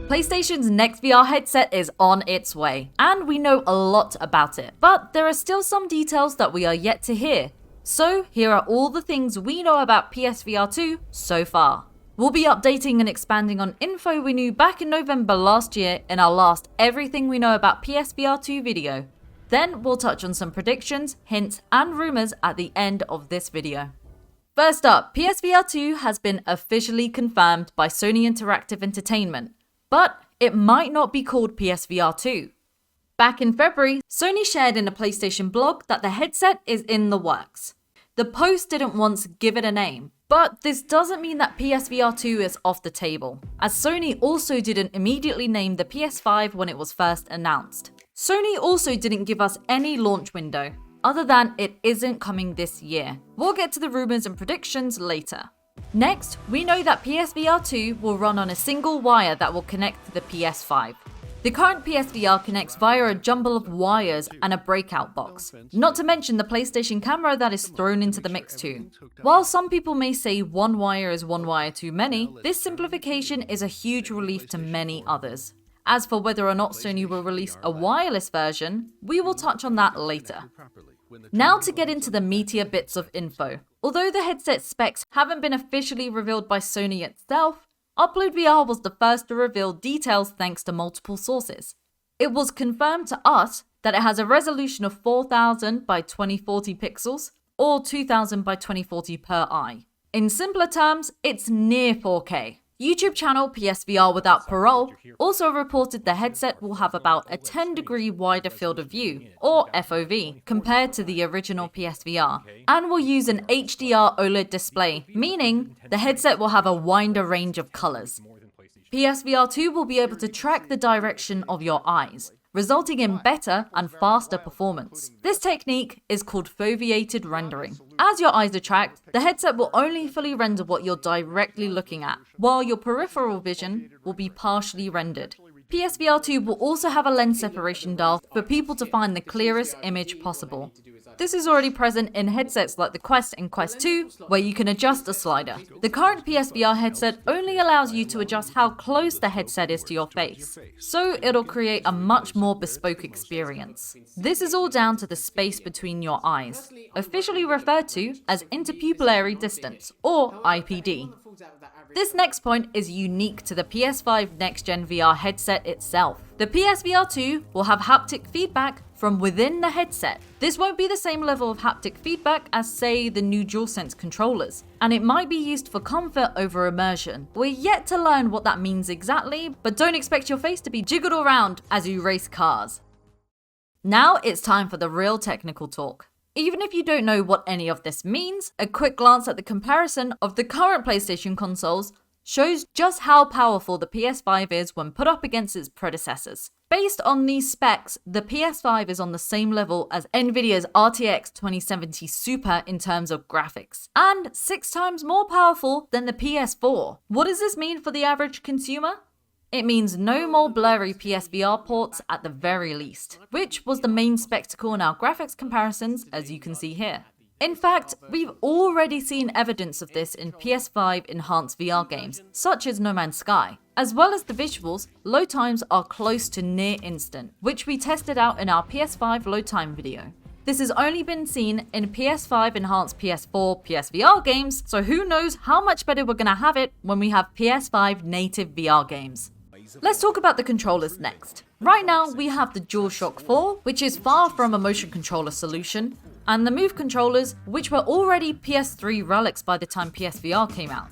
PlayStation's next VR headset is on its way, and we know a lot about it, but there are still some details that we are yet to hear. So here are all the things we know about PSVR 2 so far. We'll be updating and expanding on info we knew back in November last year in our last Everything We Know About PSVR 2 video. Then we'll touch on some predictions, hints, and rumours at the end of this video. First up, PSVR 2 has been officially confirmed by Sony Interactive Entertainment, but it might not be called PSVR 2. Back in February, Sony shared in a PlayStation blog that the headset is in the works. The post didn't once give it a name, but this doesn't mean that PSVR 2 is off the table, as Sony also didn't immediately name the PS5 when it was first announced. Sony also didn't give us any launch window, other than it isn't coming this year. We'll get to the rumours and predictions later. Next, we know that PSVR 2 will run on a single wire that will connect to the PS5. The current PSVR connects via a jumble of wires and a breakout box, not to mention the PlayStation camera that is thrown into the mix too. While some people may say one wire is one wire too many, this simplification is a huge relief to many others. As for whether or not Sony will release a wireless version, we will touch on that later. Now to get into the meatier bits of info. Although the headset specs haven't been officially revealed by Sony itself, UploadVR was the first to reveal details thanks to multiple sources. It was confirmed to us that it has a resolution of 4000 by 2040 pixels, or 2000 by 2040 per eye. In simpler terms, it's near 4K. YouTube channel PSVR Without Parole also reported the headset will have about a 10-degree wider field of view, or FOV, compared to the original PSVR, and will use an HDR OLED display, meaning the headset will have a wider range of colors. PSVR 2 will be able to track the direction of your eyes, resulting in better and faster performance. This technique is called foveated rendering. As your eyes are tracked, the headset will only fully render what you're directly looking at, while your peripheral vision will be partially rendered. PSVR 2 will also have a lens separation dial for people to find the clearest image possible. This is already present in headsets like the Quest and Quest 2, where you can adjust a slider. The current PSVR headset only allows you to adjust how close the headset is to your face, so it'll create a much more bespoke experience. This is all down to the space between your eyes, officially referred to as interpupillary distance, or IPD. This next point is unique to the PS5 next-gen VR headset itself. The PSVR 2 will have haptic feedback from within the headset. This won't be the same level of haptic feedback as, say, the new DualSense controllers, and it might be used for comfort over immersion. We're yet to learn what that means exactly, but don't expect your face to be jiggled around as you race cars. Now it's time for the real technical talk. Even if you don't know what any of this means, a quick glance at the comparison of the current PlayStation consoles shows just how powerful the PS5 is when put up against its predecessors. Based on these specs, the PS5 is on the same level as Nvidia's RTX 2070 Super in terms of graphics, and 6 times more powerful than the PS4. What does this mean for the average consumer? It means no more blurry PSVR ports at the very least, which was the main spectacle in our graphics comparisons, as you can see here. In fact, we've already seen evidence of this in PS5 enhanced VR games, such as No Man's Sky. As well as the visuals, load times are close to near instant, which we tested out in our PS5 load time video. This has only been seen in PS5 enhanced PS4 PSVR games, so who knows how much better we're gonna have it when we have PS5 native VR games. Let's talk about the controllers next. Right now, we have the DualShock 4, which is far from a motion controller solution, and the Move controllers, which were already PS3 relics by the time PSVR came out.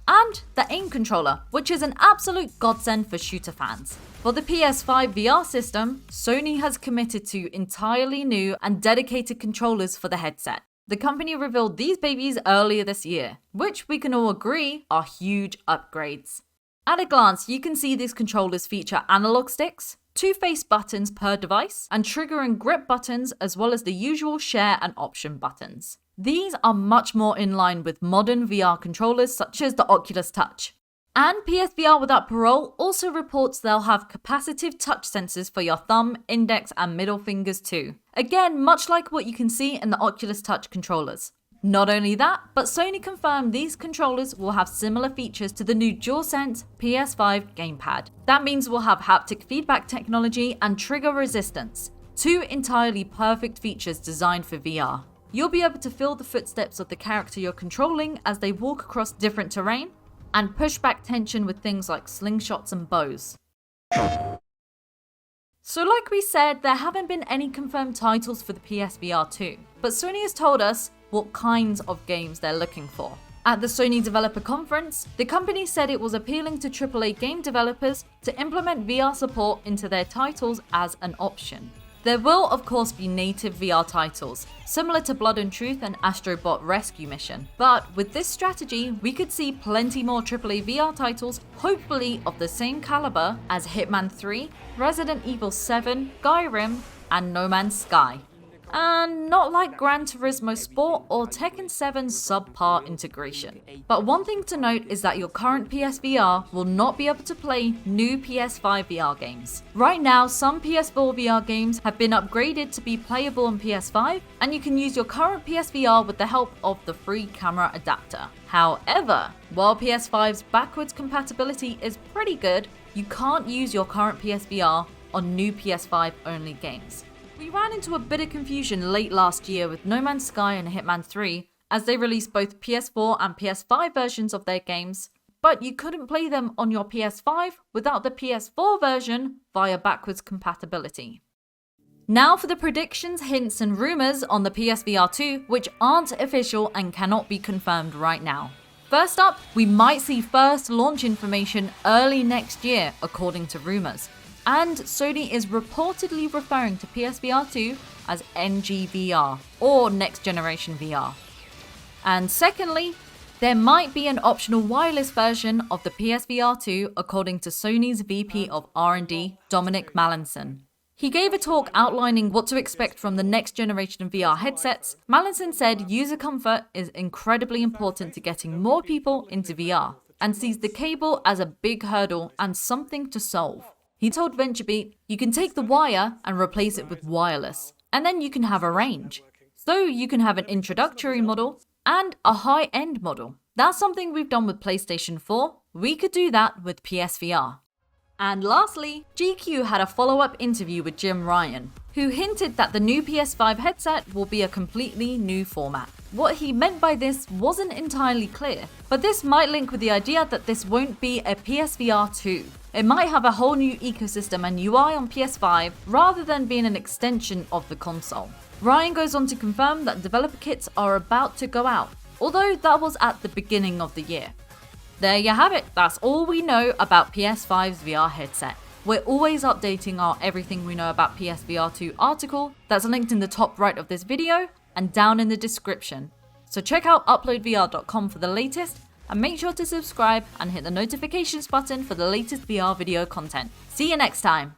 And the Aim controller, which is an absolute godsend for shooter fans. For the PS5 VR system, Sony has committed to entirely new and dedicated controllers for the headset. The company revealed these babies earlier this year, which we can all agree are huge upgrades. At a glance, you can see these controllers feature analog sticks, 2 face buttons per device, and trigger and grip buttons, as well as the usual share and option buttons. These are much more in line with modern VR controllers such as the Oculus Touch. And PSVR Without Parole also reports they'll have capacitive touch sensors for your thumb, index, and middle fingers too. Again, much like what you can see in the Oculus Touch controllers. Not only that, but Sony confirmed these controllers will have similar features to the new DualSense PS5 gamepad. That means we'll have haptic feedback technology and trigger resistance, two entirely perfect features designed for VR. You'll be able to feel the footsteps of the character you're controlling as they walk across different terrain, and push back tension with things like slingshots and bows. So like we said, there haven't been any confirmed titles for the PSVR 2, but Sony has told us what kinds of games they're looking for. At the Sony Developer Conference, the company said it was appealing to AAA game developers to implement VR support into their titles as an option. There will of course be native VR titles, similar to Blood and Truth and Astro Bot Rescue Mission, but with this strategy we could see plenty more AAA VR titles, hopefully of the same caliber as Hitman 3, Resident Evil 7, Skyrim, and No Man's Sky. And not like Gran Turismo Sport or Tekken 7's subpar integration. But one thing to note is that your current PSVR will not be able to play new PS5 VR games. Right now, some PS4 VR games have been upgraded to be playable on PS5, and you can use your current PSVR with the help of the free camera adapter. However, while PS5's backwards compatibility is pretty good, you can't use your current PSVR on new PS5 only games. We ran into a bit of confusion late last year with No Man's Sky and Hitman 3, as they released both PS4 and PS5 versions of their games, but you couldn't play them on your PS5 without the PS4 version via backwards compatibility. Now for the predictions, hints and rumours on the PSVR 2, which aren't official and cannot be confirmed right now. First up, we might see first launch information early next year, according to rumours. And Sony is reportedly referring to PSVR 2 as NGVR, or Next Generation VR. And secondly, there might be an optional wireless version of the PSVR 2 according to Sony's VP of R&D, Dominic Mallinson. He gave a talk outlining what to expect from the next generation of VR headsets. Mallinson said user comfort is incredibly important to getting more people into VR, and sees the cable as a big hurdle and something to solve. He told VentureBeat, you can take the wire and replace it with wireless, and then you can have a range. So you can have an introductory model and a high-end model. That's something we've done with PlayStation 4. We could do that with PSVR. And lastly, GQ had a follow-up interview with Jim Ryan, who hinted that the new PS5 headset will be a completely new format. What he meant by this wasn't entirely clear, but this might link with the idea that this won't be a PSVR 2. It might have a whole new ecosystem and UI on PS5 rather than being an extension of the console. Ryan goes on to confirm that developer kits are about to go out, although that was at the beginning of the year. There you have it, that's all we know about PS5's VR headset. We're always updating our Everything We Know About PSVR 2 article that's linked in the top right of this video and down in the description. So check out UploadVR.com for the latest, and make sure to subscribe and hit the notifications button for the latest VR video content. See you next time!